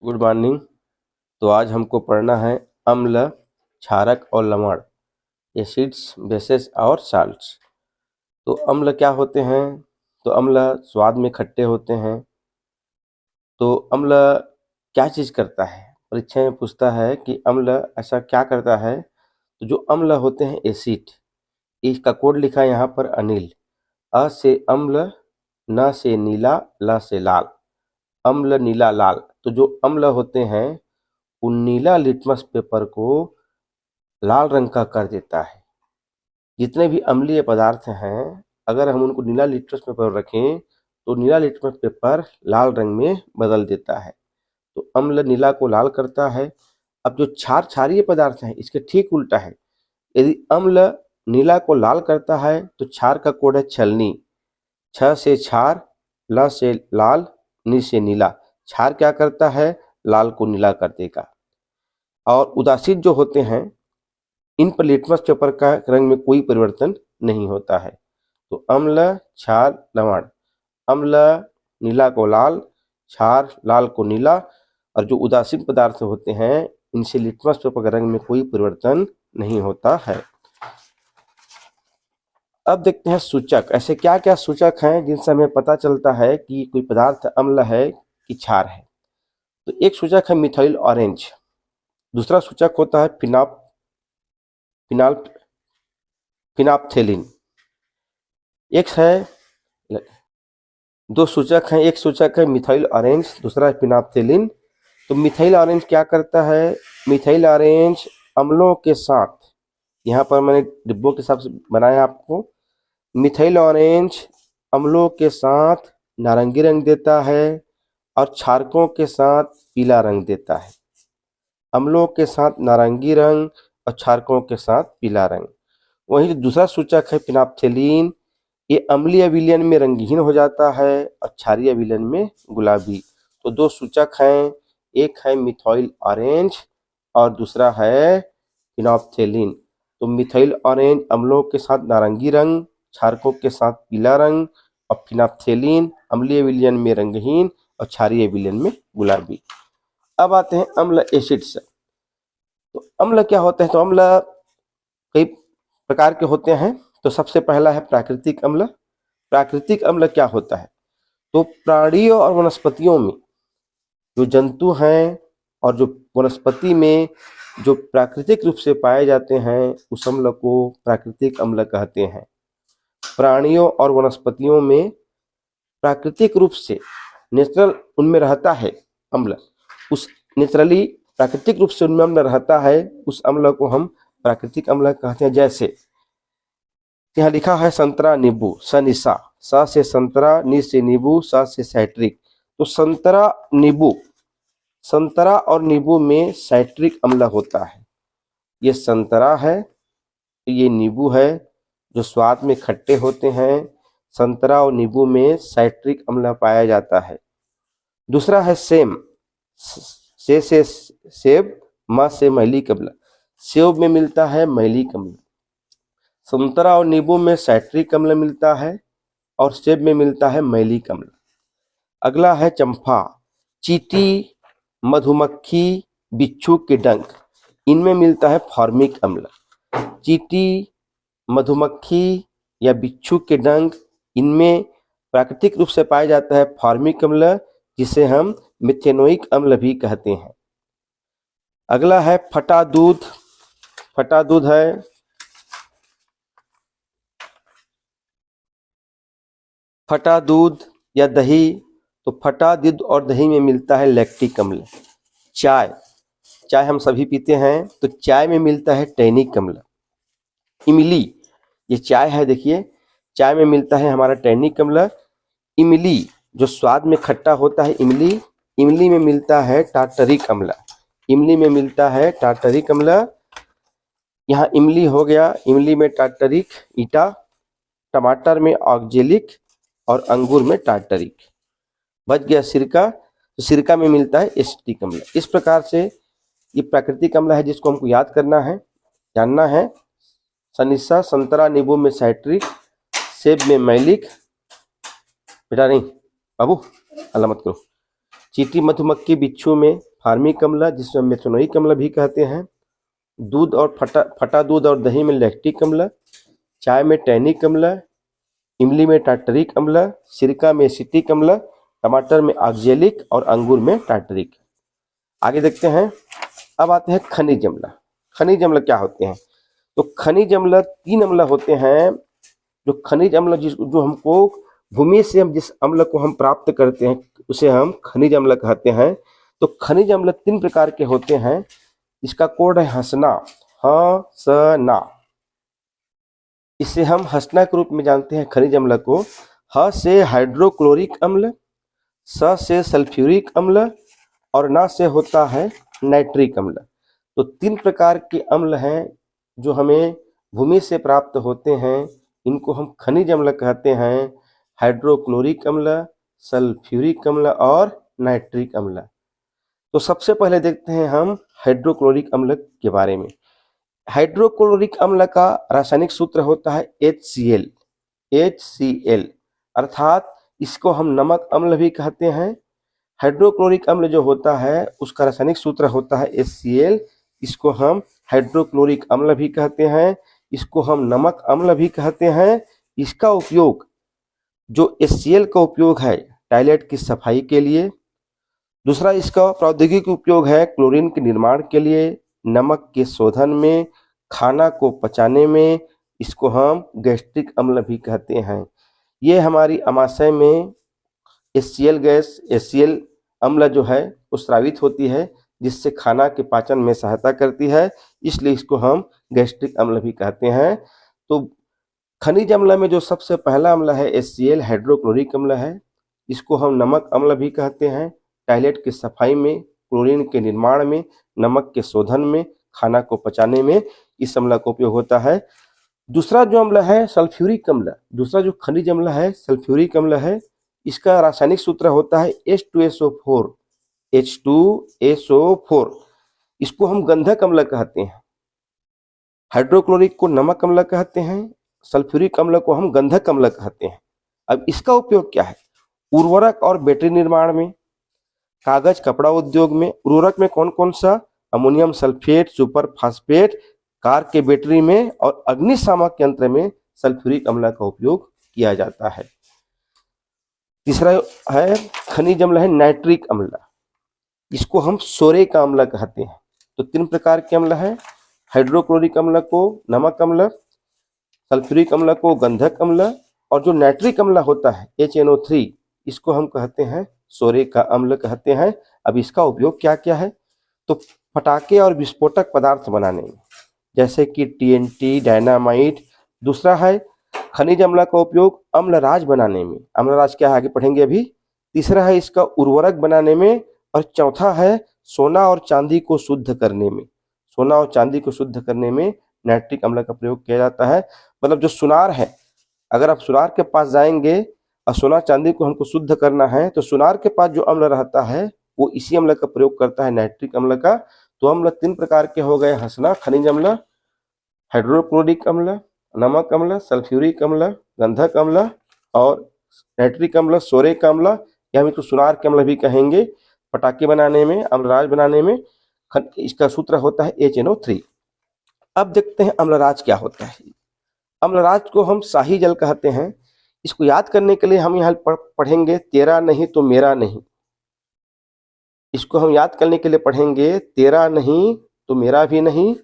Good morning. तो आज हमको पढ़ना है अम्ल, क्षारक और लवण, एसिड्स, बेसेस और साल्ट्स। तो अम्ल क्या होते हैं? तो अम्ल स्वाद में खट्टे होते हैं। तो अम्ल क्या चीज़ करता है? परीक्षा में पूछता है कि अम्ल ऐसा क्या करता है। तो जो अम्ल होते हैं एसिड, इसका कोड लिखा है यहाँ पर अनिल। अ से अम्ल, न से नीला, ल से लाल। अम्ल, नीला, लाल। तो जो अम्ल होते हैं वो नीला लिटमस पेपर को लाल रंग का कर देता है। जितने भी अम्लीय पदार्थ हैं, अगर हम उनको नीला लिटमस पेपर रखें तो नीला लिटमस पेपर लाल रंग में बदल देता है। तो अम्ल नीला को लाल करता है। अब जो क्षारीय पदार्थ हैं, इसके ठीक उल्टा है। यदि अम्ल नीला को लाल करता है तो क्षार का कोड है छलनी। छ से क्षार, ल से लाल, नी से नीला। क्षार क्या करता है? लाल को नीला कर देगा। और उदासीन जो होते हैं, इन पर लिटमस पेपर का रंग में कोई परिवर्तन नहीं होता है। तो अम्ल, क्षार, लवण। अम्ल नीला को लाल, क्षार लाल को नीला। और जो उदासीन पदार्थ होते हैं, इनसे लिटमस पेपर के रंग में कोई परिवर्तन नहीं होता है। अब देखते हैं सूचक। ऐसे क्या क्या सूचक हैं जिनसे हमें पता चलता है कि कोई पदार्थ अम्ल है कि क्षार है। तो एक सूचक है मिथाइल ऑरेंज। दूसरा सूचक होता है फिनाप्थेलिन। एक है, दो सूचक हैं। एक सूचक है मिथाइल ऑरेंज, दूसरा है फिनाप्थेलिन। तो मिथाइल ऑरेंज क्या करता है? मिथाइल ऑरेंज अम्लों के साथ, यहाँ पर मैंने डिब्बों के हिसाब से बनाया आपको। मिथाइल ऑरेंज अम्लों के साथ नारंगी रंग देता है और क्षारकों के साथ पीला रंग देता है। अम्लों के साथ नारंगी रंग और क्षारकों के साथ पीला रंग। वहीं जो दूसरा सूचक है फिनाप्थेलिन, ये अम्लीय विलयन में रंगीन हो जाता है और क्षारीय विलयन में गुलाबी। तो दो सूचक हैं, एक है मिथाइल ऑरेंज और दूसरा है फिनाप्थेलिन। तो मिथाइल ऑरेंज अम्लों के साथ नारंगी रंग, क्षारकों के साथ पीला रंग, और फिनाप्थेलिन अम्लीय विलयन में रंगहीन और क्षारीय विलयन में गुलाबी। अब आते हैं अम्ल एसिड्स। तो अम्ल क्या होते हैं? तो अम्ल कई प्रकार के होते हैं। तो सबसे पहला है प्राकृतिक अम्ल। प्राकृतिक अम्ल क्या होता है? तो प्राणियों और वनस्पतियों में जो जंतु हैं और जो वनस्पति में जो प्राकृतिक रूप से पाए जाते हैं, उस अम्ल को प्राकृतिक अम्ल कहते हैं। प्राणियों और वनस्पतियों में प्राकृतिक रूप से नेचुरल उनमें रहता है अम्ल, उस नेचुरली प्राकृतिक रूप से उनमें अम्ल रहता है, उस अम्ल को हम प्राकृतिक अम्ल कहते हैं। जैसे यहाँ लिखा है संतरा नींबू, सनिसा। स से संतरा, नी से नींबू, स से साइट्रिक। तो संतरा नींबू, संतरा और नींबू में साइट्रिक अम्ल होता है। ये संतरा है, ये नींबू है, जो स्वाद में खट्टे होते हैं। संतरा और नींबू में साइट्रिक अम्ल पाया जाता है। दूसरा है सेम। से सेब, म से मैलिक अम्ल। सेब में मिलता है मैलिक अम्ल। संतरा और नींबू में साइट्रिक अम्ल मिलता है और सेब में मिलता है मैलिक अम्ल। अगला है चंपा, चींटी, मधुमक्खी, बिच्छू के डंक, इनमें मिलता है फॉर्मिक अम्ल। चींटी, मधुमक्खी या बिच्छू के डंक, इनमें प्राकृतिक रूप से पाया जाता है फॉर्मिक अम्ल, जिसे हम मिथेनोइक अम्ल भी कहते हैं। अगला है फटा दूध। फटा दूध है, फटा दूध या दही। तो फटा दूध और दही में मिलता है लैक्टिक अम्ल। चाय, चाय हम सभी पीते हैं, तो चाय में मिलता है टैनिक अम्ल। इमली, ये चाय है, देखिए चाय में मिलता है हमारा टैनिक अम्ल। इमली जो स्वाद में खट्टा होता है, इमली, इमली में मिलता है टार्टरिक अम्ल। इमली में मिलता है टार्टरिक अम्ल। यहाँ इमली हो गया, इमली में टार्टरिक, ईटा, टमाटर में ऑक्जेलिक और अंगूर में टार्टरिक। बच गया सिरका, तो सिरका में मिलता है एसिटिक अम्ल। इस प्रकार से ये प्राकृतिक अम्ल है जिसको हमको याद करना है, जानना है। सनिसा, संतरा नींबू में साइट्रिक, सेब में मैलिक, बेटा नहीं बाबू हल्ला मत करो। चींटी, मधुमक्खी, बिच्छू में फार्मिक अम्ल जिसमें मेथनोइक अम्ल भी कहते हैं, दूध और फटा दूध और दही में लैक्टिक अम्ल, चाय में टैनिक अम्ल, इमली में टार्टरिक अम्ल, सिरका में एसिटिक अम्ल, टमाटर में ऑक्जेलिक और अंगूर में टार्टरिक। आगे देखते हैं। अब आते हैं खनिज अम्ल। खनिज अम्ल क्या होते हैं? तो खनिज अम्ल 3 अम्ल होते हैं। जो खनिज अम्ल जो हमको भूमि से हम जिस अम्ल को हम प्राप्त करते हैं उसे हम खनिज अम्ल कहते हैं। तो खनिज अम्ल 3 प्रकार के होते हैं। इसका कोड है हसना, हसना। इसे हम हसना के रूप में जानते हैं खनिज अम्ल को। ह से हाइड्रोक्लोरिक अम्ल, स से सल्फ्यूरिक अम्ल और न से होता है नाइट्रिक अम्ल। तो 3 प्रकार के अम्ल हैं जो हमें भूमि से प्राप्त होते हैं। इनको हम खनिज अम्ल कहते हैं। हाइड्रोक्लोरिक अम्ल, सल्फ्यूरिक अम्ल और नाइट्रिक अम्ल। तो सबसे पहले देखते हैं हम हाइड्रोक्लोरिक अम्ल के बारे में। हाइड्रोक्लोरिक अम्ल का रासायनिक सूत्र होता है HCl। HCl अर्थात इसको हम नमक अम्ल भी कहते हैं। हाइड्रोक्लोरिक अम्ल जो होता है उसका रासायनिक सूत्र होता है HCl। इसको हम हाइड्रोक्लोरिक अम्ल भी कहते हैं, इसको हम नमक अम्ल भी कहते हैं। इसका उपयोग, जो HCl का उपयोग है टॉयलेट की सफाई के लिए। दूसरा इसका प्रौद्योगिकी उपयोग है क्लोरीन के निर्माण के लिए, नमक के शोधन में, खाना को पचाने में। इसको हम गैस्ट्रिक अम्ल भी कहते हैं। ये हमारी आमाशय में HCl गैस, HCl अम्ल जो है वो स्रावित होती है, जिससे खाना के पाचन में सहायता करती है। इसलिए इसको हम गैस्ट्रिक अम्ल भी कहते हैं। तो खनिज अम्ल में जो सबसे पहला अम्ल है HCl, हाइड्रोक्लोरिक अम्ल है। इसको हम नमक अम्ल भी कहते हैं। टॉयलेट की सफाई में, क्लोरीन के निर्माण में, नमक के शोधन में, खाना को पचाने में इस अम्ल का उपयोग होता है। दूसरा जो अम्ल है सल्फ्यूरिक अम्ल, दूसरा जो खनिज अम्ल है सल्फ्यूरिक अम्ल है। इसका रासायनिक सूत्र होता है H2SO4। H2SO4 इसको हम गंधक अम्ल कहते हैं। हाइड्रोक्लोरिक को नमक अम्ल कहते हैं, सल्फ्यूरिक अम्ल को हम गंधक अम्ल कहते हैं। अब इसका उपयोग क्या है? उर्वरक और बैटरी निर्माण में, कागज कपड़ा उद्योग में। उर्वरक में कौन कौन सा? Ammonium sulphate, super phosphate, car के बैटरी में और अग्निशामक यंत्र में सल्फ्यूरिक अम्ल का उपयोग किया जाता है। तीसरा है खनिज अम्ल है नाइट्रिक अम्ल। इसको हम सोरे का अम्ल कहते हैं। तो 3 प्रकार के अम्ल है। हाइड्रोक्लोरिक अम्ल को नमक अम्ल, सल्फ्यूरिक अम्ल को गंधक अम्ल और जो नाइट्रिक अम्ल होता है HNO3 इसको हम कहते हैं सोरे का अम्ल कहते हैं। अब इसका उपयोग क्या क्या है? तो पटाखे और विस्फोटक पदार्थ बनाने में, जैसे कि TNT, डायनामाइट। दूसरा है खनिज अम्ल का उपयोग अम्लराज बनाने में। अम्लराज क्या है आगे पढ़ेंगे अभी। तीसरा है इसका उर्वरक बनाने में और चौथा है सोना और चांदी को शुद्ध करने में। सोना और चांदी को शुद्ध करने में नाइट्रिक अम्ल का प्रयोग किया जाता है। मतलब जो सुनार है, अगर आप सुनार के पास जाएंगे और सोना चांदी को हमको शुद्ध करना है तो सुनार के पास जो अम्ल रहता है वो इसी अम्ल का प्रयोग करता है, नाइट्रिक अम्ल का। तो अम्ल 3 प्रकार के हो गए, हसना, खनिज अम्ल, हाइड्रोक्लोरिक अम्ल, नमक अम्ल, सल्फ्यूरिक अम्ल, गंधक अम्ल और नाइट्रिक अम्ल, सोरे का अम्ल या हम इसको सुनार के अम्ल भी कहेंगे। पटाखे बनाने में, अम्लराज बनाने में इसका सूत्र होता है HNO3। अब देखते हैं अम्लराज क्या होता है। अम्लराज को हम शाही जल कहते हैं। इसको याद करने के लिए हम यहाँ पढ़ेंगे तेरा नहीं तो मेरा नहीं। इसको हम याद करने के लिए पढ़ेंगे तेरा नहीं तो मेरा भी नहीं।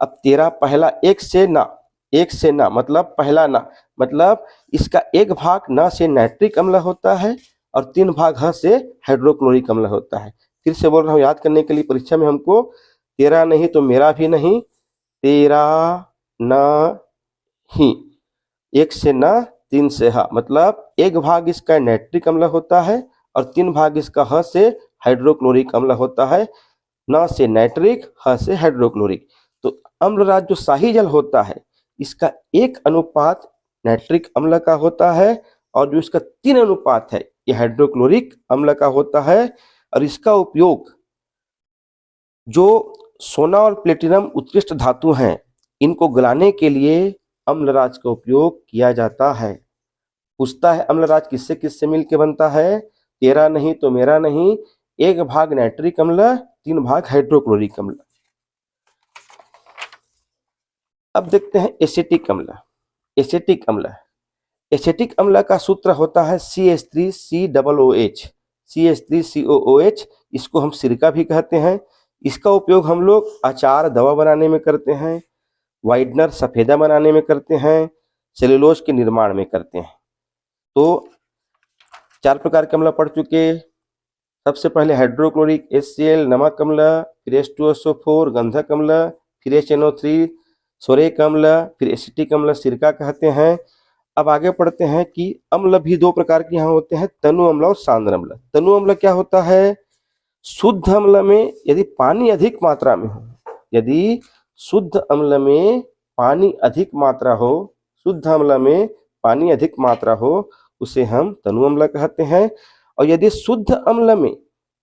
अब तेरा पहला एक से ना, एक से ना मतलब पहला ना, मतलब इसका एक भाग ना से नाइट्रिक अम्ल होता है और 3 भाग ह से हाइड्रोक्लोरिक अम्ल होता है। फिर से बोल रहा हूँ याद करने के लिए, परीक्षा में हमको तेरा नहीं तो मेरा भी नहीं, तेरा नहीं, एक से ना 3 से हा, मतलब एक भाग इसका नाइट्रिक अम्ल होता है और 3 भाग इसका ह से हाइड्रोक्लोरिक अम्ल होता है। न से नाइट्रिक, ह से हाइड्रोक्लोरिक। तो अम्लराज जो शाही जल होता है इसका 1 अनुपात नाइट्रिक अम्ल का होता है और जो इसका 3 अनुपात है ये हाइड्रोक्लोरिक अम्ल का होता है। और इसका उपयोग जो सोना और प्लेटिनम उत्कृष्ट धातु हैं इनको गलाने के लिए अम्लराज का उपयोग किया जाता है। पूछता है अम्लराज किससे किससे मिलकर बनता है? तेरा नहीं तो मेरा नहीं, एक भाग नाइट्रिक अम्ल 3 भाग हाइड्रोक्लोरिक अम्ल। अब देखते हैं एसिटिक अम्ल। एसिटिक अम्ल, एसिटिक अम्ल का सूत्र होता है CH3COOH, CH3COOH। इसको हम सिरका भी कहते हैं। इसका उपयोग हम लोग अचार, दवा बनाने में करते हैं, वाइडनर, सफेदा बनाने में करते हैं, सेलुलोज के निर्माण में करते हैं। तो 4 प्रकार के अम्ल पढ़ चुके। सबसे पहले हाइड्रोक्लोरिक HCl नमक अम्ल, फिर H2SO4 गंधक अम्ल, फिर HNO3 सोरेक अम्ल, फिर एसिटिक अम्ल सिरका कहते हैं। अब आगे पढ़ते हैं कि अम्ल भी 2 प्रकार के यहाँ होते हैं, तनु अम्ल और सांद्र अम्ल। तनु अम्ल क्या होता है? शुद्ध अम्ल में यदि पानी अधिक मात्रा में हो, यदि शुद्ध अम्ल में पानी अधिक मात्रा हो, शुद्ध अम्ल में पानी अधिक मात्रा हो, उसे हम तनु अम्ल कहते हैं। और यदि शुद्ध अम्ल में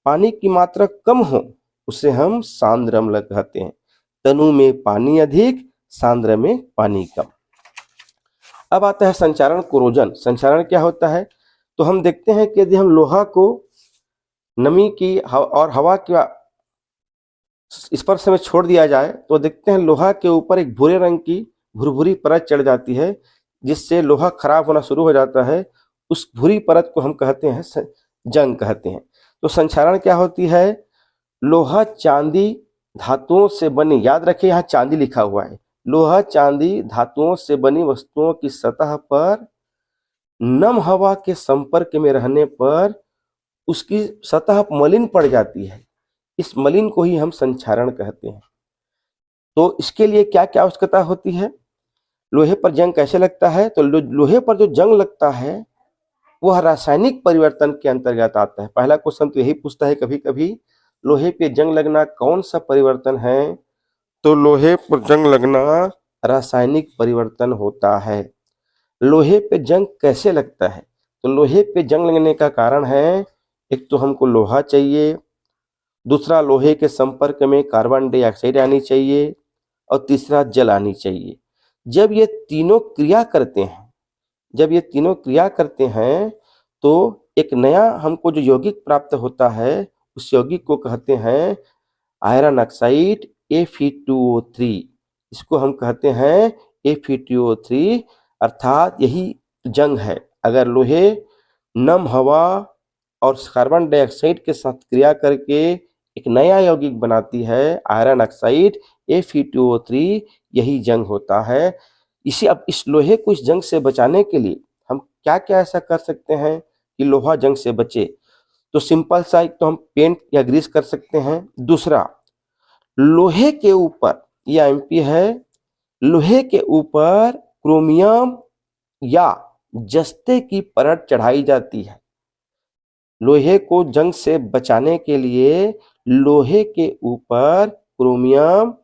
पानी की मात्रा कम हो, उसे हम सांद्र अम्ल कहते हैं। तनु में पानी अधिक, सांद्र में पानी कम। अब आता है संचारण कोरोजन। संचारण क्या होता है? तो हम देखते हैं कि यदि हम लोहा को नमी की और हवा के स्पर्श में छोड़ दिया जाए तो देखते हैं लोहा के ऊपर एक भूरे रंग की भुरभुरी परत चढ़ जाती है, जिससे लोहा खराब होना शुरू हो जाता है। उस भूरी परत को हम कहते हैं जंग कहते हैं। तो संचारण क्या होती है? लोहा चांदी धातुओं से बनी, याद रखिए यहाँ चांदी लिखा हुआ है, लोहा चांदी धातुओं से बनी वस्तुओं की सतह पर नम हवा के संपर्क में रहने पर उसकी सतह मलिन पड़ जाती है। इस मलिन को ही हम संचारण कहते हैं। तो इसके लिए क्या क्या आवश्यकता होती है? लोहे पर जंग कैसे लगता है? तो लोहे पर जो जंग लगता है वह रासायनिक परिवर्तन के अंतर्गत आता है। पहला क्वेश्चन तो यही पूछता है कभी कभी, लोहे पे जंग लगना कौन सा परिवर्तन है? तो लोहे पर जंग लगना रासायनिक परिवर्तन होता है। लोहे पे जंग कैसे लगता है? तो लोहे पे जंग लगने का कारण है, एक तो हमको लोहा चाहिए, दूसरा लोहे के संपर्क में कार्बन डाइऑक्साइड आनी चाहिए, और तीसरा जल आनी चाहिए। जब ये तीनों क्रिया करते हैं, जब ये तीनों क्रिया करते हैं तो एक नया हमको जो यौगिक प्राप्त होता है, उस यौगिक को कहते हैं आयरन ऑक्साइड Fe2O3। इसको हम कहते हैं Fe2O3, अर्थात यही जंग है। अगर लोहे नम हवा और कार्बन डाइऑक्साइड के साथ क्रिया करके एक नया यौगिक बनाती है आयरन ऑक्साइड Fe2O3, यही जंग होता है। अब इस लोहे को इस जंग से बचाने के लिए हम क्या क्या ऐसा कर सकते हैं कि लोहा जंग से बचे? तो सिंपल सा, एक तो हम पेंट या ग्रीस कर सकते हैं। दूसरा, लोहे के ऊपर, यह एमपी है, लोहे के ऊपर क्रोमियम या जस्ते की परत चढ़ाई जाती है। लोहे को जंग से बचाने के लिए लोहे के ऊपर क्रोमियम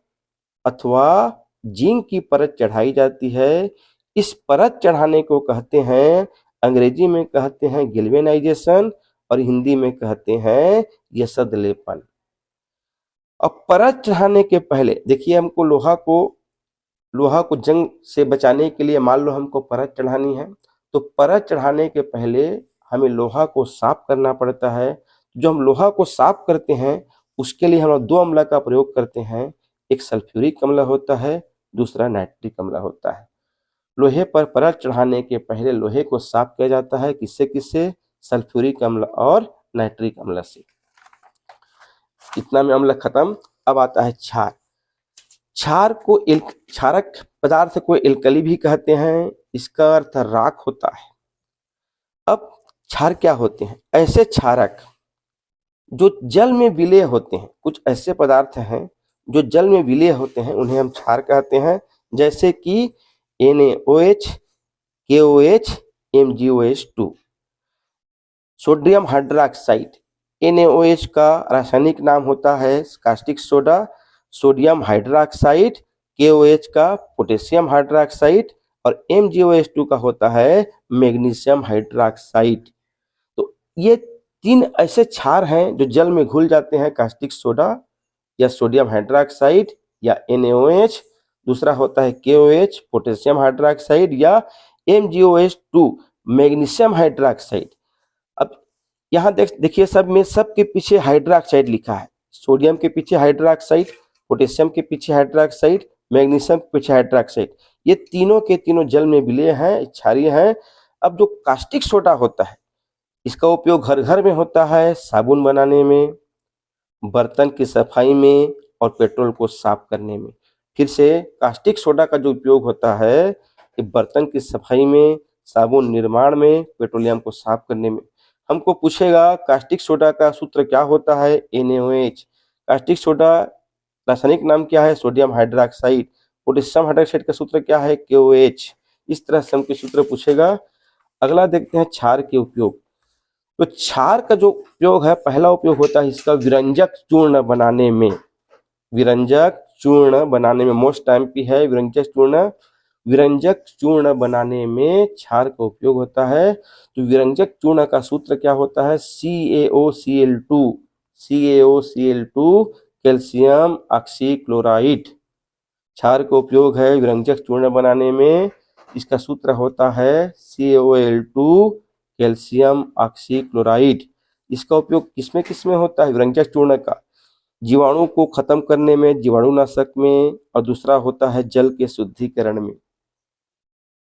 अथवा जिंक की परत चढ़ाई जाती है। इस परत चढ़ाने को कहते हैं, अंग्रेजी में कहते हैं गैल्वेनाइजेशन, और हिंदी में कहते हैं यसद लेपन। अब परत चढ़ाने के पहले देखिए, हमको लोहा को जंग से बचाने के लिए मान लो हमको परत चढ़ानी है, तो परत चढ़ाने के पहले हमें लोहा को साफ करना पड़ता है। जो हम लोहा को साफ करते हैं उसके लिए हम लोग 2 अम्ल का प्रयोग करते हैं। एक सल्फ्यूरिक अम्ल होता है, दूसरा नाइट्रिक अम्ल होता है। लोहे पर परत चढ़ाने के पहले लोहे को साफ किया जाता है, किससे किससे? सल्फ्यूरिक अम्ल और नाइट्रिक अम्ल से। इतना में अम्ल खत्म। अब आता है क्षार। क्षारक पदार्थ को एल्कली भी कहते हैं, इसका अर्थ राख होता है। अब क्षार क्या होते हैं? ऐसे क्षारक जो जल में विलेय होते हैं, कुछ ऐसे पदार्थ हैं जो जल में विलेय होते हैं, उन्हें हम क्षार कहते हैं। जैसे कि NaOH, KOH, MgOH2। Sodium hydroxide, NaOH का रासायनिक नाम होता है caustic soda, sodium hydroxide, KOH का पोटेशियम हाइड्रोक्साइड, और MgOH2 का होता है मैग्नीशियम हाइड्रोक्साइड। तो ये 3 ऐसे क्षार हैं जो जल में घुल जाते हैं, कास्टिक सोडा या सोडियम हाइड्रोक्साइड या NaOH, दूसरा होता है KOH पोटेशियम हाइड्रोक्साइड या MgOH2 मैग्नीशियम हाइड्रोक्साइड। अब यहाँ देखिए, सब के पीछे हाइड्रोक्साइड लिखा है। सोडियम के पीछे हाइड्रोक्साइड, पोटेशियम के पीछे हाइड्रोक्साइड, मैग्नीशियम के पीछे हाइड्रोक्साइड, ये तीनों के तीनों जल में विलय हैं, क्षारीय हैं। अब जो कास्टिक सोडा होता है, इसका उपयोग घर घर में होता है, साबुन बनाने में, बर्तन की सफाई में और पेट्रोल को साफ करने में। फिर से कास्टिक सोडा का जो उपयोग होता है कि बर्तन की सफाई में, साबुन निर्माण में, पेट्रोलियम को साफ करने में। हमको पूछेगा कास्टिक सोडा का सूत्र क्या होता है, NaOH। कास्टिक सोडा रासायनिक नाम क्या है, सोडियम हाइड्रोक्साइड। पोटेशियम हाइड्रोक्साइड का सूत्र क्या है, KOH। इस तरह से हमको सूत्र पूछेगा। अगला देखते हैं क्षार के उपयोग। तो क्षार का जो उपयोग है, पहला उपयोग होता है इसका विरंजक चूर्ण बनाने में। विरंजक चूर्ण बनाने में मोस्ट एमपी है विरंजक चूर्ण। विरंजक चूर्ण बनाने में क्षार का उपयोग होता है। तो विरंजक चूर्ण का सूत्र क्या होता है, CaOCl2। CaOCl2 कैल्शियम ऑक्सीक्लोराइड क्षार का उपयोग है विरंजक चूर्ण बनाने में। इसका सूत्र होता है CaOL2 कैल्शियम ऑक्सीक्लोराइड। इसका उपयोग किसमें होता है, विरंजक चूर्ण का जीवाणु को खत्म करने में, जीवाणुनाशक में, और दूसरा होता है जल के शुद्धिकरण में।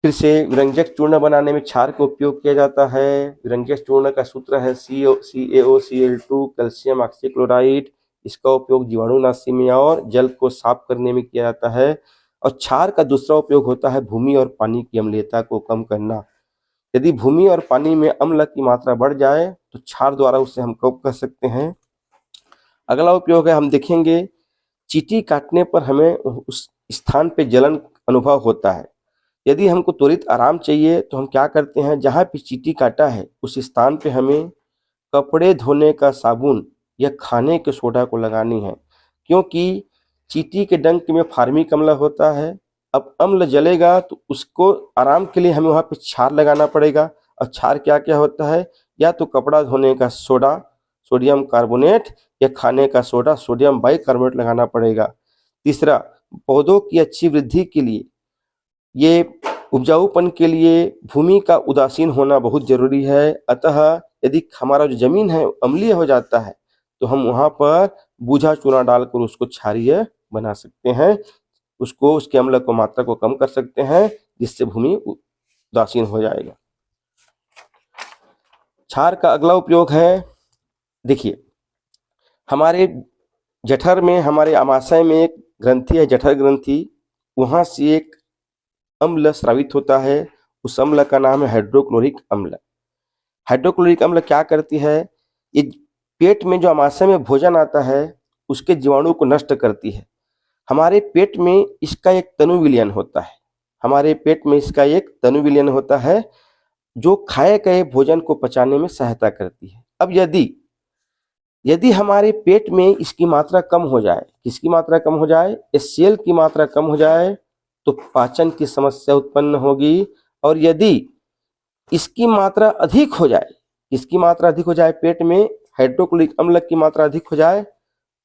फिर से विरंजक चूर्ण बनाने में क्षार का उपयोग किया जाता है। विरंजक चूर्ण का सूत्र है CaOCl2 कैल्शियम ऑक्सीक्लोराइड। इसका उपयोग जीवाणुनाशी में और जल को साफ करने में किया जाता है। और क्षार का दूसरा उपयोग होता है भूमि और पानी की अम्लीयता को कम करना। यदि भूमि और पानी में अम्ल की मात्रा बढ़ जाए तो क्षार द्वारा उसे हम कम कर सकते हैं। अगला उपयोग है, हम देखेंगे चींटी काटने पर हमें उस स्थान पे जलन अनुभव होता है। यदि हमको त्वरित आराम चाहिए तो हम क्या करते हैं, जहाँ पे चींटी काटा है उस स्थान पे हमें कपड़े धोने का साबुन या खाने के सोडा को लगानी है, क्योंकि चींटी के डंक में फार्मिक अम्ल होता है। अब अम्ल जलेगा तो उसको आराम के लिए हमें वहाँ पे क्षार लगाना पड़ेगा। और क्षार क्या क्या होता है, या तो कपड़ा धोने का सोडा सोडियम कार्बोनेट, या खाने का सोडा सोडियम बाइकार्बोनेट लगाना पड़ेगा। तीसरा, पौधों की अच्छी वृद्धि के लिए, ये उपजाऊपन के लिए भूमि का उदासीन होना बहुत जरूरी है। अतः यदि हमारा जो जमीन है अम्लीय हो जाता है तो हम वहाँ पर बूझा चूना डालकर उसको क्षारीय बना सकते हैं, उसको उसके अम्ल को मात्रा को कम कर सकते हैं, जिससे भूमि उदासीन हो जाएगा। क्षार का अगला उपयोग है, देखिए हमारे जठर में, हमारे आमाशय में एक ग्रंथि है जठर ग्रंथि, वहाँ से एक अम्ल स्रावित होता है। उस अम्ल का नाम है हाइड्रोक्लोरिक अम्ल। हाइड्रोक्लोरिक अम्ल क्या करती है, ये पेट में जो आमाशय में भोजन आता है उसके जीवाणु को नष्ट करती है। हमारे पेट में इसका एक तनु विलयन होता है। हमारे पेट में इसका एक तनु विलयन होता है जो खाए गए भोजन को पचाने में सहायता करती है। अब यदि हमारे पेट में इसकी मात्रा कम हो जाए, किसकी मात्रा कम हो जाए, HCl की मात्रा कम हो जाए तो पाचन की समस्या उत्पन्न होगी। और यदि इसकी मात्रा अधिक हो जाए, इसकी मात्रा अधिक हो जाए, पेट में हाइड्रोक्लोरिक अम्ल की मात्रा अधिक हो जाए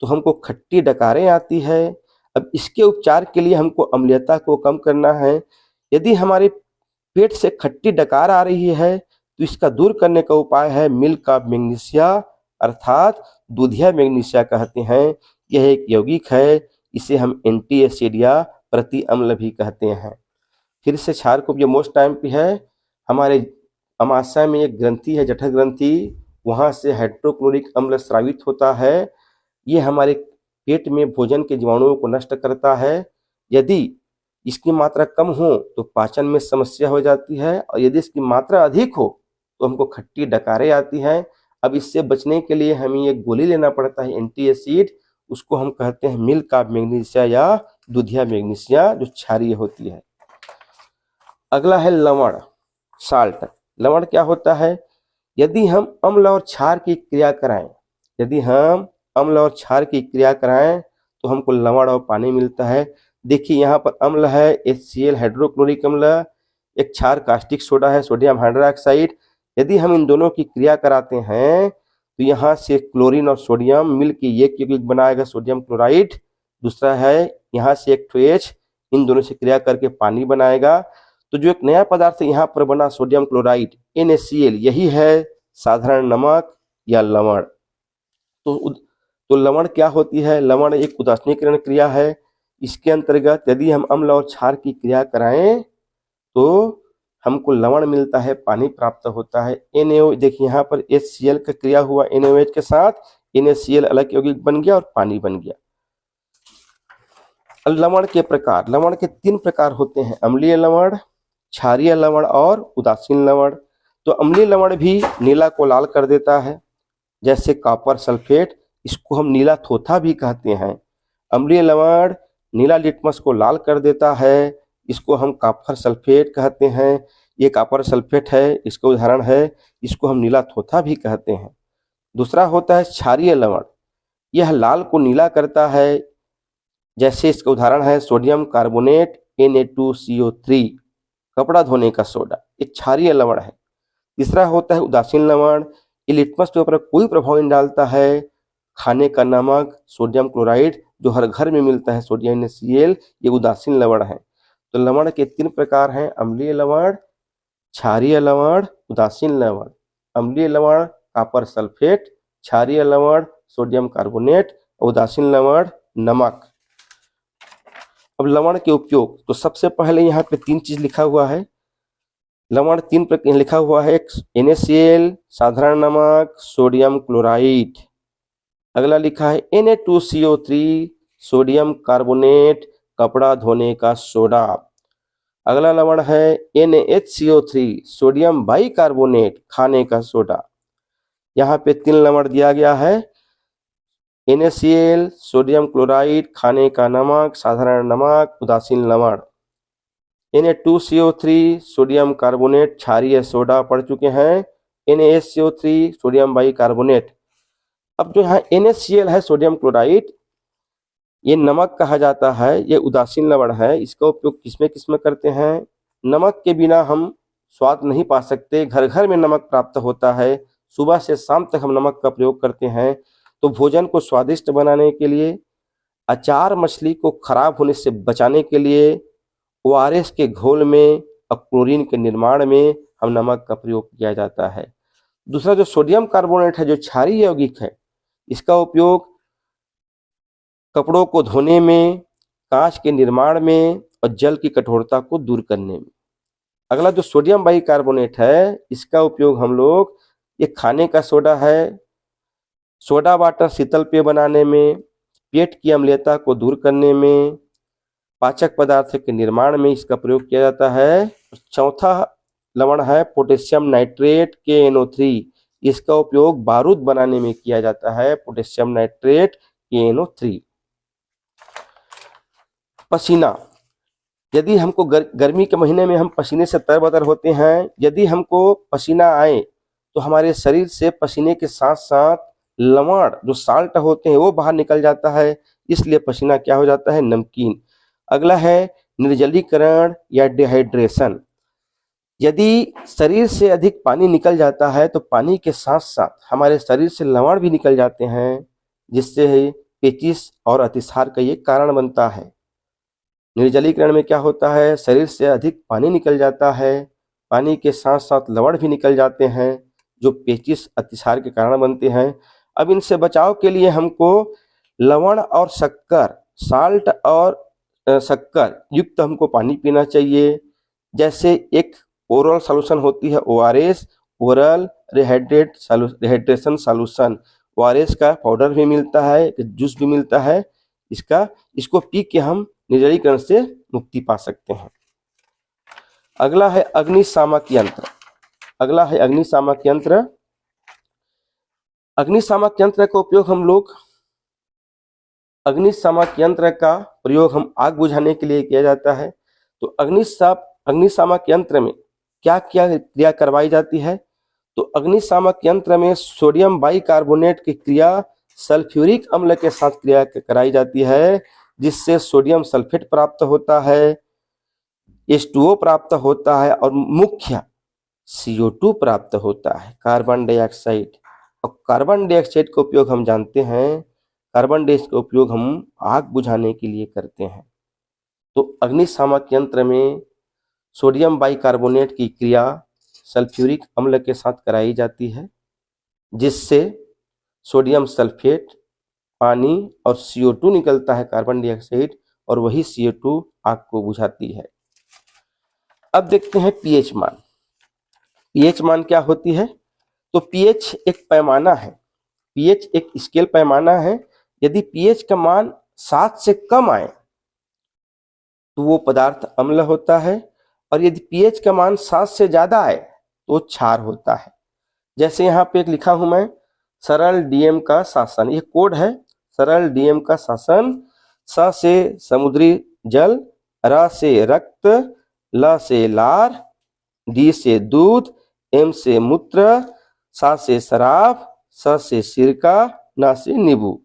तो हमको खट्टी डकारें आती है। अब इसके उपचार के लिए हमको अम्लीयता को कम करना है। यदि हमारे पेट से खट्टी डकार आ रही है तो इसका दूर करने का उपाय है मिल्क ऑफ मैग्नीशिया, अर्थात दूधिया मैग्नीशिया कहते हैं। यह एक यौगिक है, इसे हम एंटी एसिड या प्रति अम्ल भी कहते हैं। फिर से क्षार को, ये मोस्ट टाइम पे है, हमारे अमाशय में एक ग्रंथि है जठर ग्रंथि, वहाँ से हाइड्रोक्लोरिक अम्ल स्रावित होता है। ये हमारे पेट में भोजन के जीवाणुओं को नष्ट करता है। यदि इसकी मात्रा कम हो तो पाचन में समस्या हो जाती है, और यदि इसकी मात्रा अधिक हो तो हमको खट्टी डकारें आती हैं। अब इससे बचने के लिए हमें एक गोली लेना पड़ता है एंटी एसिड, उसको हम कहते हैं मिल्क ऑफ मैग्नीशिया या दूधिया मैग्नीशिया, जो क्षारीय होती है। अगला है लवण, साल्ट। लवण क्या होता है, यदि हम अम्ल और क्षार की क्रिया कराएं, यदि हम अम्ल और क्षार की क्रिया कराएं तो हमको लवण और पानी मिलता है। देखिए यहाँ पर अम्ल है HCl हाइड्रोक्लोरिक अम्ल, एक क्षार कास्टिक सोडा है सोडियम हाइड्रोक्साइड। यदि हम इन दोनों की क्रिया कराते हैं तो यहाँ से क्लोरीन और सोडियम मिलकर एक यौगिक बनाएगा सोडियम क्लोराइड। दूसरा है यहाँ से एक OH, इन दोनों से क्रिया करके पानी बनाएगा। तो जो एक नया पदार्थ यहाँ पर बना सोडियम क्लोराइड NaCl, यही है साधारण नमक या लवण। तो लवण क्या होती है? लवण एक उदासीनीकरण क्रिया है। इसके अंतर्गत यदि हम अम्ल और क्षार की क्रिया कराएं तो हमको लवण मिलता है, पानी प्राप्त होता है। NaO, देखिए यहाँ पर HCl का क्रिया हुआ NaOH के साथ, NaCl अलग यौगिक बन गया और पानी बन गया। लवण के प्रकार, लवण के 3 प्रकार होते हैं, अम्लीय लवण, क्षारीय लवण और उदासीन लवण। तो अम्लीय लवण भी नीला को लाल कर देता है, जैसे कॉपर सल्फेट, इसको हम नीला थोथा भी कहते हैं। अम्लीय लवण नीला लिटमस को लाल कर देता है, इसको हम कॉपर सल्फेट कहते हैं। ये कॉपर सल्फेट है, इसका उदाहरण है, इसको हम नीला थोथा भी कहते हैं। दूसरा होता है क्षारीय लवण, यह लाल को नीला करता है, जैसे इसका उदाहरण है सोडियम कार्बोनेट Na2CO3, कपड़ा धोने का सोडा, ये क्षारीय लवण है। तीसरा होता है उदासीन लवण, ये लिटमस पेपर पर कोई प्रभाव नहीं डालता है। खाने का नमक, सोडियम क्लोराइड जो हर घर में मिलता है, सोडियम NaCl, ये उदासीन लवण है। तो लवण के 3 प्रकार हैं, अम्लीय लवण, क्षारीय लवण, उदासीन लवण। अम्लीय लवण कॉपर सल्फेट, क्षारीय लवण सोडियम कार्बोनेट, उदासीन लवण नमक। अब लवण के उपयोग, तो सबसे पहले यहाँ पे 3 चीज लिखा हुआ है। लवण 3 प्रकार लिखा हुआ है, NaCl, साधारण नमक, सोडियम क्लोराइड। अगला लिखा है Na2CO3, सोडियम कार्बोनेट, कपड़ा धोने का सोडा। अगला लवण है NaHCO3, सोडियम बाइकार्बोनेट, खाने का सोडा। यहाँ पे 3 लवण दिया गया है, NaCl, सोडियम क्लोराइड, खाने का नमक, साधारण नमक, उदासीन लवण। Na2CO3, सोडियम कार्बोनेट, क्षारीय सोडा पढ़ चुके हैं। NaHCO3, sodium bicarbonate. अब जो यहाँ NaCl है, सोडियम क्लोराइड, ये नमक कहा जाता है, ये उदासीन लवण है। इसका उपयोग किसमें किसमें करते हैं? नमक के बिना हम स्वाद नहीं पा सकते, घर घर में नमक प्राप्त होता है, सुबह से शाम तक हम नमक का प्रयोग करते हैं। तो भोजन को स्वादिष्ट बनाने के लिए, अचार मछली को खराब होने से बचाने के लिए, ORS के घोल में और क्लोरीन के निर्माण में हम नमक का प्रयोग किया जाता है। दूसरा जो सोडियम कार्बोनेट है, जो क्षारीय यौगिक है, इसका उपयोग कपड़ों को धोने में, कांच के निर्माण में और जल की कठोरता को दूर करने में। अगला जो सोडियम बाइकार्बोनेट है, इसका उपयोग हम लोग, ये खाने का सोडा है, सोडा वाटर शीतल पेय बनाने में, पेट की अम्लीयता को दूर करने में, पाचक पदार्थ के निर्माण में इसका प्रयोग किया जाता है। चौथा लवण है पोटेशियम नाइट्रेट KNO3, इसका उपयोग बारूद बनाने में किया जाता है, पोटेशियम नाइट्रेट KNO3। पसीना, यदि हमको गर्मी के महीने में हम पसीने से तरबतर होते हैं, यदि हमको पसीना आए तो हमारे शरीर से पसीने के साथ साथ लवण जो साल्ट होते हैं वो बाहर निकल जाता है, इसलिए पसीना क्या हो जाता है? नमकीन। अगला है निर्जलीकरण या डिहाइड्रेशन, यदि शरीर से अधिक पानी निकल जाता है तो पानी के साथ साथ हमारे शरीर से लवण भी निकल जाते हैं, जिससे पेचिश और अतिसार का ये कारण बनता है। निर्जलीकरण में क्या होता है? शरीर से अधिक पानी निकल जाता है, पानी के साथ साथ लवण भी निकल जाते हैं, जो पेचिश अतिसार के कारण बनते हैं। अब इनसे बचाव के लिए हमको लवण और शक्कर, साल्ट और शक्कर युक्त हमको पानी पीना चाहिए। जैसे एक ओरल सॉल्यूशन होती है ORS, oral rehydration solution, ORS का पाउडर भी मिलता है, जूस भी मिलता है, इसको पी के हम निर्जलीकरण से मुक्ति पा सकते हैं। अगला है अग्निशामक यंत्र। अगला है अग्निशामक यंत्र। अग्निशामक यंत्र का उपयोग हम लोग, अग्निशामक यंत्र का प्रयोग हम आग बुझाने के लिए किया जाता है। तो अग्निशामक यंत्र में क्या क्या क्रिया करवाई जाती है? तो अग्निशामक यंत्र में सोडियम बाइकार्बोनेट की क्रिया सल्फ्यूरिक अम्ल के साथ क्रिया कराई जाती है, जिससे सोडियम सल्फेट प्राप्त होता है, H2O प्राप्त होता है और मुख्य CO2 प्राप्त होता है, कार्बन डाइऑक्साइड। और कार्बन डाइऑक्साइड का उपयोग हम जानते हैं, कार्बन डाइऑक्साइड का उपयोग हम आग बुझाने के लिए करते हैं। तो अग्निशामक यंत्र में सोडियम बाइकार्बोनेट की क्रिया सल्फ्यूरिक अम्ल के साथ कराई जाती है, जिससे सोडियम सल्फेट पानी और CO2 निकलता है, कार्बन डाइऑक्साइड, और वही CO2 आग को बुझाती है। अब देखते हैं पीएच मान। पीएच मान क्या होती है? तो पीएच एक पैमाना है, पीएच एक स्केल पैमाना है। यदि पीएच का मान 7 से कम आए तो वो पदार्थ अम्ल होता है, और यदि पीएच का मान 7 से ज्यादा आए तो क्षार होता है। जैसे यहाँ पे एक लिखा हूं मैं, सरल डीएम का शासन, ये कोड है। सरल डीएम का शासन: स से समुद्री जल, र से रक्त, ल से लार, डी से दूध, एम से मूत्र, सा से शराब, स से सिरका, न से नींबू।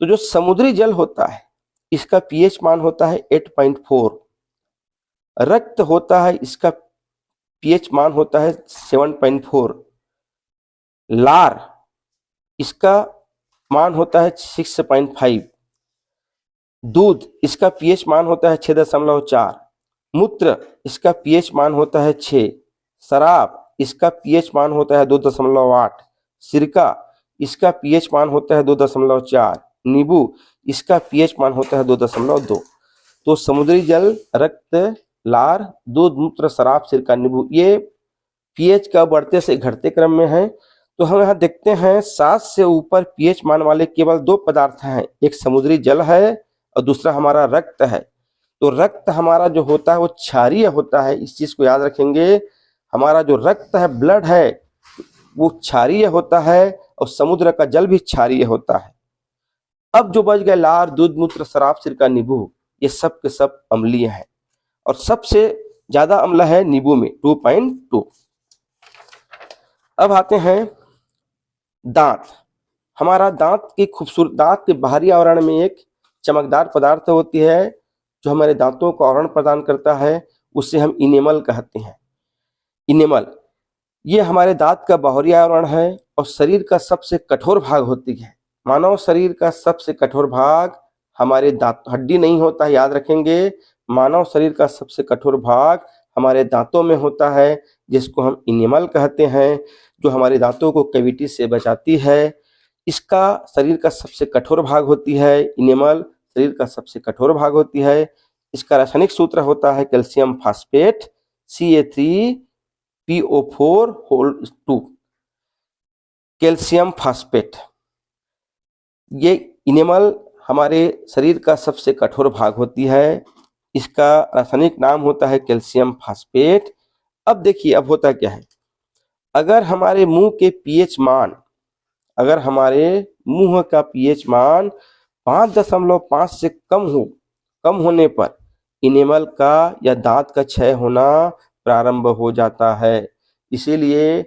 तो जो समुद्री जल होता है इसका पीएच मान होता है 8.4। रक्त होता है, इसका पीएच मान होता है 7.4। लार, इसका मान होता है 6.5। दूध, इसका पीएच मान होता है 6.4। मूत्र, इसका पीएच मान होता है 6। शराब, इसका पीएच मान होता है 2.8। सिरका, इसका पीएच मान होता है 2.4। नींबू, इसका पीएच मान होता है 2.2। तो समुद्री जल, रक्त, लार, दूध, मूत्र, शराब, सिरका, नींबू, ये पीएच का बढ़ते से घटते क्रम में है। तो हम यहाँ देखते हैं 7 से ऊपर पीएच मान वाले केवल 2 पदार्थ हैं, एक समुद्री जल है और दूसरा हमारा रक्त है। तो रक्त हमारा जो होता है वो क्षारीय होता है, इस चीज को याद रखेंगे। हमारा जो रक्त है, ब्लड है, वो क्षारीय होता है, और समुद्र का जल भी क्षारीय होता है। अब जो बच गए लार, दूध, मूत्र, शराब, सिरका, नींबू, ये सब के सब अम्लीय हैं, और सबसे ज्यादा अम्ल है नींबू में 2.2। अब आते हैं दांत। हमारा दांत की खूबसूरत, दांत के बाहरी आवरण में एक चमकदार पदार्थ होती है जो हमारे दांतों को आवरण प्रदान करता है, उसे हम इनेमल कहते हैं। इनेमल, ये हमारे दांत का बाहरी आवरण है और शरीर का सबसे कठोर भाग होती है। मानव शरीर का सबसे कठोर भाग हमारे दांत, हड्डी नहीं होता है, याद रखेंगे। मानव शरीर का सबसे कठोर भाग हमारे दांतों में होता है, जिसको हम इनेमल कहते हैं, जो हमारे दांतों को कैविटी से बचाती है। इसका शरीर का सबसे कठोर भाग होती है इनेमल, शरीर का सबसे कठोर भाग होती है। इसका रासायनिक सूत्र होता है calcium phosphate, Ca3PO4 calcium phosphate. ये इनेमल हमारे शरीर का सबसे कठोर भाग होती है, इसका रासायनिक नाम होता है कैल्शियम फास्फेट। अब देखिए, अब होता क्या है, अगर हमारे मुंह के पीएच मान, अगर हमारे मुंह का पीएच मान 5.5 से कम होने पर इनेमल का या दांत का क्षय होना प्रारंभ हो जाता है। इसीलिए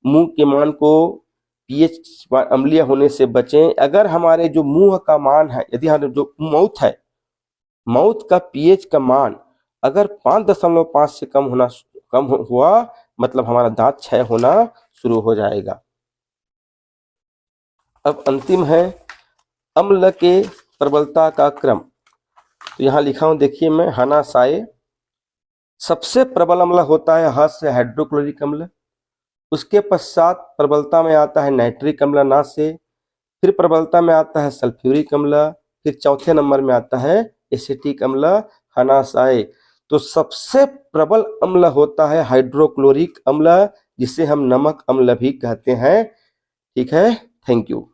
मुंह के मान को पीएच अम्लीय होने से बचें। अगर हमारे जो मुंह का मान है, यदि हमारे जो माउथ है, माउथ का पीएच का मान अगर 5.5 से कम हुआ, मतलब हमारा दांत क्षय होना शुरू हो जाएगा। अब अंतिम है अम्ल के प्रबलता का क्रम। तो यहाँ लिखा हूं, देखिए मैं, हानासाए। सबसे प्रबल अम्ल होता है ह से हाइड्रोक्लोरिक अम्ल, उसके पश्चात प्रबलता में आता है नाइट्रिक अम्ल ना से, फिर प्रबलता में आता है सल्फ्यूरिक अम्ल, फिर चौथे नंबर में आता है एसिटिक अम्ल, हानासाए। तो सबसे प्रबल अम्ल होता है हाइड्रोक्लोरिक अम्ल, जिसे हम नमक अम्ल भी कहते हैं। ठीक है, थैंक यू।